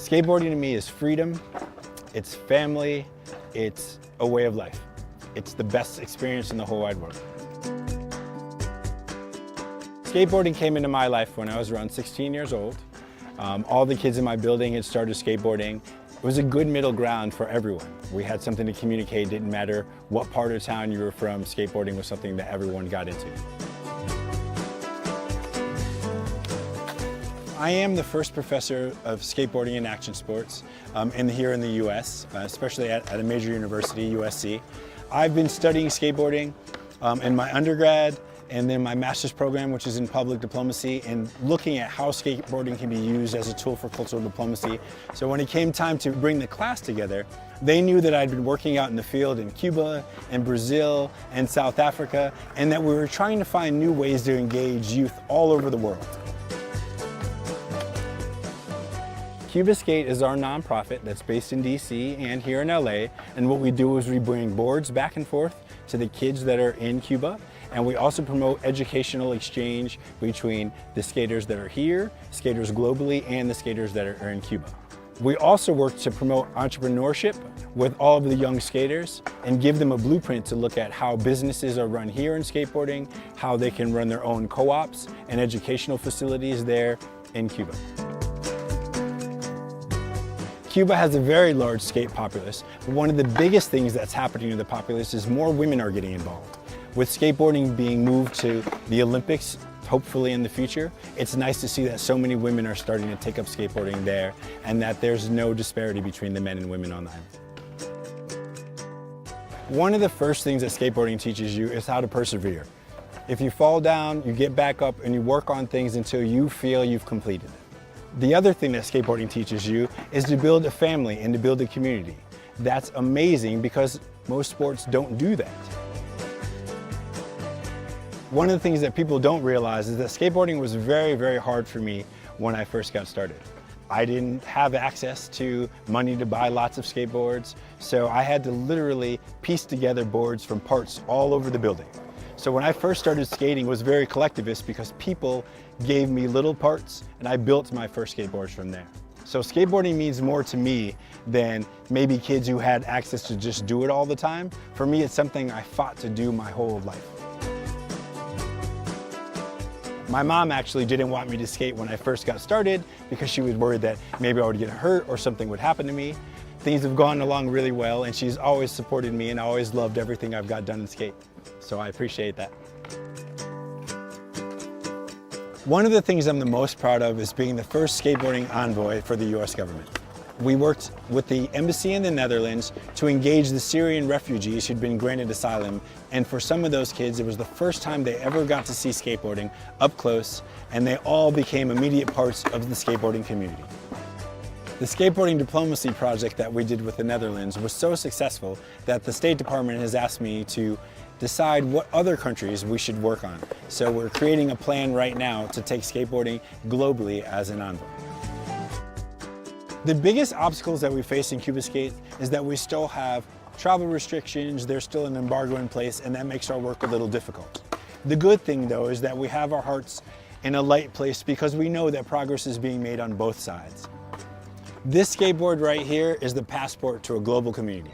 Skateboarding to me is freedom, it's family, it's a way of life. It's the best experience in the whole wide world. Skateboarding came into my life when I was around 16 years old. All the kids in my building had started skateboarding. It was a good middle ground for everyone. We had something to communicate. It didn't matter what part of town you were from, skateboarding was something that everyone got into. I am the first professor of skateboarding and action sports here in the US, especially at a major university, USC. I've been studying skateboarding in my undergrad and then my master's program, which is in public diplomacy, and looking at how skateboarding can be used as a tool for cultural diplomacy. So when it came time to bring the class together, they knew that I'd been working out in the field in Cuba and Brazil and South Africa, and that we were trying to find new ways to engage youth all over the world. Cuba Skate is our nonprofit that's based in DC and here in LA, and what we do is we bring boards back and forth to the kids that are in Cuba, and we also promote educational exchange between the skaters that are here, skaters globally, and the skaters that are in Cuba. We also work to promote entrepreneurship with all of the young skaters and give them a blueprint to look at how businesses are run here in skateboarding, how they can run their own co-ops and educational facilities there in Cuba. Cuba has a very large skate populace, but one of the biggest things that's happening to the populace is more women are getting involved. With skateboarding being moved to the Olympics, hopefully in the future, it's nice to see that so many women are starting to take up skateboarding there and that there's no disparity between the men and women on the island. One of the first things that skateboarding teaches you is how to persevere. If you fall down, you get back up and you work on things until you feel you've completed it. The other thing that skateboarding teaches you is to build a family and to build a community. That's amazing because most sports don't do that. One of the things that people don't realize is that skateboarding was very, very hard for me when I first got started. I didn't have access to money to buy lots of skateboards, so I had to literally piece together boards from parts all over the building. So when I first started skating, it was very collectivist because people gave me little parts and I built my first skateboards from there. So skateboarding means more to me than maybe kids who had access to just do it all the time. For me, it's something I fought to do my whole life. My mom actually didn't want me to skate when I first got started because she was worried that maybe I would get hurt or something would happen to me. Things have gone along really well and she's always supported me and always loved everything I've got done in skate. So I appreciate that. One of the things I'm the most proud of is being the first skateboarding envoy for the US government. We worked with the embassy in the Netherlands to engage the Syrian refugees who'd been granted asylum, and for some of those kids it was the first time they ever got to see skateboarding up close, and they all became immediate parts of the skateboarding community. The skateboarding diplomacy project that we did with the Netherlands was so successful that the State Department has asked me to decide what other countries we should work on. So we're creating a plan right now to take skateboarding globally as an envoy. The biggest obstacles that we face in Cuba Skate is that we still have travel restrictions, there's still an embargo in place, and that makes our work a little difficult. The good thing though is that we have our hearts in a light place because we know that progress is being made on both sides. This skateboard right here is the passport to a global community.